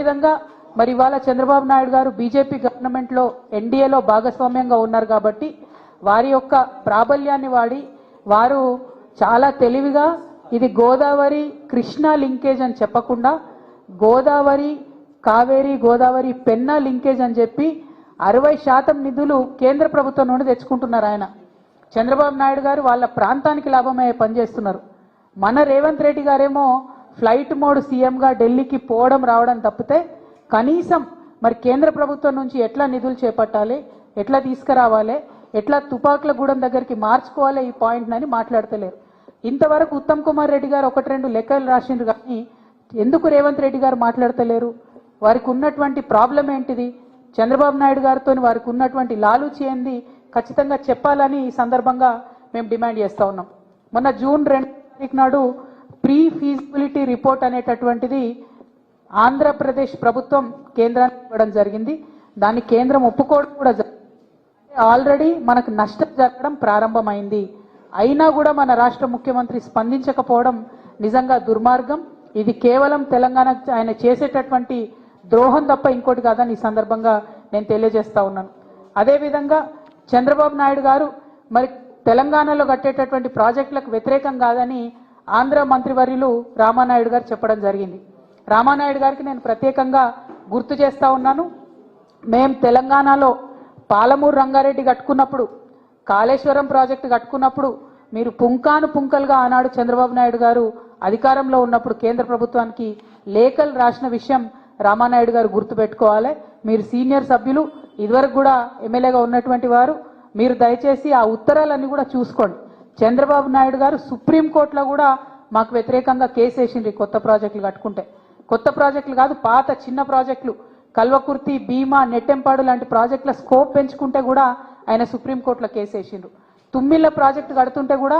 విధంగా మరి ఇవాళ చంద్రబాబు నాయుడు గారు బీజేపీ గవర్నమెంట్ లో ఎన్డీఏలో భాగస్వామ్యంగా ఉన్నారు కాబట్టి వారి యొక్క ప్రాబల్యాన్ని వాడి వారు చాలా తెలివిగా ఇది గోదావరి కృష్ణా లింకేజ్ అని చెప్పకుండా గోదావరి కావేరి గోదావరి పెన్నా లింకేజ్ అని చెప్పి 60% నిధులు కేంద్ర ప్రభుత్వం నుండి తెచ్చుకుంటున్నారు. ఆయన చంద్రబాబు నాయుడు గారు వాళ్ళ ప్రాంతానికి లాభమయ్యే పనిచేస్తున్నారు. మన రేవంత్ రెడ్డి గారేమో ఫ్లైట్ మోడ్ సీఎంగా ఢిల్లీకి పోవడం రావడం తప్పితే కనీసం మరి కేంద్ర ప్రభుత్వం నుంచి ఎట్లా నిధులు చేపట్టాలి, ఎట్లా తీసుకురావాలి, ఎట్లా తుపాకుల గూడెం దగ్గరికి మార్చుకోవాలి ఈ పాయింట్ అని మాట్లాడతలేరు. ఇంతవరకు ఉత్తమ్ కుమార్ రెడ్డి గారు 1-2 లెక్కలు రాసిండ్రు కానీ ఎందుకు రేవంత్ రెడ్డి గారు మాట్లాడతలేరు? వారికి ఉన్నటువంటి ప్రాబ్లం ఏంటిది? చంద్రబాబు నాయుడు గారితో వారికి ఉన్నటువంటి లాలూచి ఏంది ఖచ్చితంగా చెప్పాలని ఈ సందర్భంగా మేము డిమాండ్ చేస్తా ఉన్నాం. మొన్న జూన్ 2 నాడు ప్రీ ఫీజిబిలిటీ రిపోర్ట్ అనేటటువంటిది ఆంధ్రప్రదేశ్ ప్రభుత్వం కేంద్రానికి ఇవ్వడం జరిగింది. దాన్ని కేంద్రం ఒప్పుకోవడం కూడా జరిగింది. ఆల్రెడీ మనకు నష్టం జరగడం ప్రారంభమైంది. అయినా కూడా మన రాష్ట్ర ముఖ్యమంత్రి స్పందించకపోవడం నిజంగా దుర్మార్గం. ఇది కేవలం తెలంగాణ ఆయన చేసేటటువంటి ద్రోహం తప్ప ఇంకోటి కాదని ఈ సందర్భంగా నేను తెలియజేస్తా ఉన్నాను. అదేవిధంగా చంద్రబాబు నాయుడు గారు మరి తెలంగాణలో కట్టేటటువంటి ప్రాజెక్టులకు వ్యతిరేకం కాదని ఆంధ్ర మంత్రివర్యులు రామానాయుడు గారు చెప్పడం జరిగింది. రామానాయుడు గారికి నేను ప్రత్యేకంగా గుర్తు చేస్తా ఉన్నాను. మేం తెలంగాణలో పాలమూరు రంగారెడ్డి కట్టుకున్నప్పుడు, కాళేశ్వరం ప్రాజెక్టు కట్టుకున్నప్పుడు మీరు పుంకలుగా ఆనాడు చంద్రబాబు నాయుడు గారు అధికారంలో ఉన్నప్పుడు కేంద్ర ప్రభుత్వానికి లేఖలు రాసిన విషయం రామానాయుడు గారు గుర్తుపెట్టుకోవాలి. మీరు సీనియర్ సభ్యులు, ఇదివరకు కూడా ఎమ్మెల్యేగా ఉన్నటువంటి వారు, మీరు దయచేసి ఆ ఉత్తరాలన్నీ కూడా చూసుకోండి. చంద్రబాబు నాయుడు గారు సుప్రీంకోర్టులో కూడా మాకు వ్యతిరేకంగా కేసు వేసిండ్రు. కొత్త ప్రాజెక్టులు కట్టుకుంటే, కొత్త ప్రాజెక్టులు కాదు పాత చిన్న ప్రాజెక్టులు కల్వకుర్తి, భీమా, నెట్టెంపాడు లాంటి ప్రాజెక్టుల స్కోప్ పెంచుకుంటే కూడా ఆయన సుప్రీంకోర్టులో కేసు వేసిండ్రు. తుమ్మిళ్ళ ప్రాజెక్టు కడుతుంటే కూడా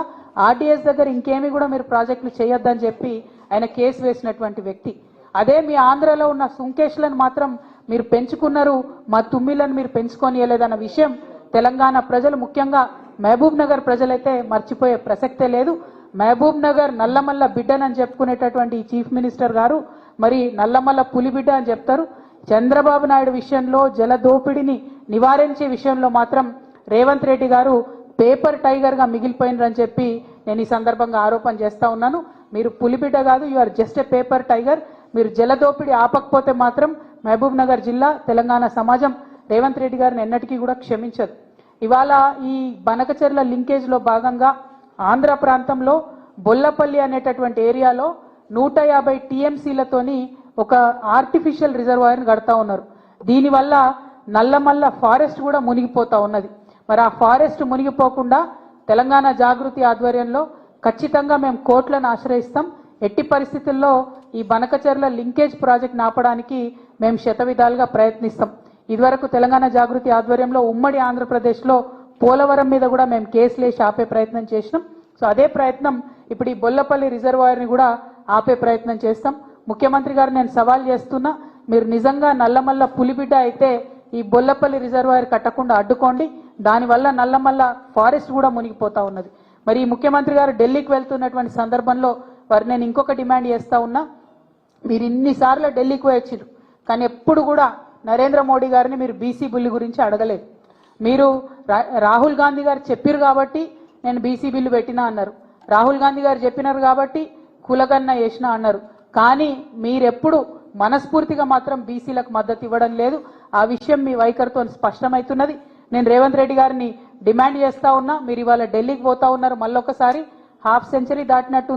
ఆర్డీఎస్ దగ్గర ఇంకేమీ కూడా మీరు ప్రాజెక్టులు చేయొద్దని చెప్పి ఆయన కేసు వేసినటువంటి వ్యక్తి. అదే మీ ఆంధ్రలో ఉన్న సుంకేష్లను మాత్రం మీరు పెంచుకున్నారు, మా తుమ్మిళ్ళను మీరు పెంచుకోనియలేదన్న విషయం తెలంగాణ ప్రజలు, ముఖ్యంగా మహబూబ్ నగర్ ప్రజలైతే మర్చిపోయే ప్రసక్తే లేదు. మహబూబ్ నగర్ నల్లమల్ల బిడ్డనని చెప్పుకునేటటువంటి చీఫ్ మినిస్టర్ గారు మరి నల్లమల్ల పులిబిడ్డ అని చెప్తారు. చంద్రబాబు నాయుడు విషయంలో జల దోపిడిని నివారించే విషయంలో మాత్రం రేవంత్ రెడ్డి గారు పేపర్ టైగర్ గా మిగిలిపోయినరని చెప్పి నేను ఈ సందర్భంగా ఆరోపణ చేస్తా ఉన్నాను. మీరు పులిబిడ్డ కాదు, you are just a paper tiger. మీరు జల దోపిడి ఆపకపోతే మాత్రం మహబూబ్ నగర్ జిల్లా, తెలంగాణ సమాజం రేవంత్ రెడ్డి గారిని ఎన్నటికీ కూడా క్షమించదు. ఇవాళ ఈ బనకచెర్ల లింకేజ్ లో భాగంగా ఆంధ్ర ప్రాంతంలో బొల్లపల్లి అనేటటువంటి ఏరియాలో 150 టీఎంసీలతోని ఒక ఆర్టిఫిషియల్ రిజర్వాయర్ని కడతా ఉన్నారు. దీనివల్ల నల్లమల్ల ఫారెస్ట్ కూడా మునిగిపోతా ఉన్నది. మరి ఆ ఫారెస్ట్ మునిగిపోకుండా తెలంగాణ జాగృతి ఆధ్వర్యంలో ఖచ్చితంగా మేము కోర్టులను ఆశ్రయిస్తాం. ఎట్టి పరిస్థితుల్లో ఈ బనకచెర్ల లింకేజ్ ప్రాజెక్ట్ ఆపడానికి మేము శతవిధాలుగా ప్రయత్నిస్తాం. ఇదివరకు తెలంగాణ జాగృతి ఆధ్వర్యంలో ఉమ్మడి ఆంధ్రప్రదేశ్లో పోలవరం మీద కూడా మేము కేసులు వేసి ఆపే ప్రయత్నం చేసినాం. సో అదే ప్రయత్నం ఇప్పుడు ఈ బొల్లపల్లి రిజర్వాయర్ని కూడా ఆపే ప్రయత్నం చేస్తాం. ముఖ్యమంత్రి గారు నేను సవాల్ చేస్తున్నా, మీరు నిజంగా నల్లమల్ల పులిబిడ్డ అయితే ఈ బొల్లపల్లి రిజర్వాయర్ కట్టకుండా అడ్డుకోండి. దానివల్ల నల్లమల్ల ఫారెస్ట్ కూడా మునిగిపోతా ఉన్నది. మరి ఈ ముఖ్యమంత్రి గారు ఢిల్లీకి వెళ్తున్నటువంటి సందర్భంలో వారు నేను ఇంకొక డిమాండ్ చేస్తా ఉన్నా, మీరు ఇన్నిసార్లు ఢిల్లీకి వచ్చారు కానీ ఎప్పుడు కూడా నరేంద్ర మోడీ గారిని మీరు బీసీ బిల్లు గురించి అడగలేదు. మీరు రాహుల్ గాంధీ గారు చెప్పారు కాబట్టి నేను బీసీ బిల్లు పెట్టినా అన్నారు, రాహుల్ గాంధీ గారు చెప్పినారు కాబట్టి కులగన్న వేసినా అన్నారు. కానీ మీరెప్పుడు మనస్ఫూర్తిగా మాత్రం బీసీలకు మద్దతు ఇవ్వడం లేదు. ఆ విషయం మీ వైఖరితో స్పష్టమవుతున్నది. నేను రేవంత్ రెడ్డి గారిని డిమాండ్ చేస్తా ఉన్నా, మీరు ఇవాళ ఢిల్లీకి పోతా ఉన్నారు, మళ్ళొకసారి హాఫ్ సెంచరీ దాటినట్టు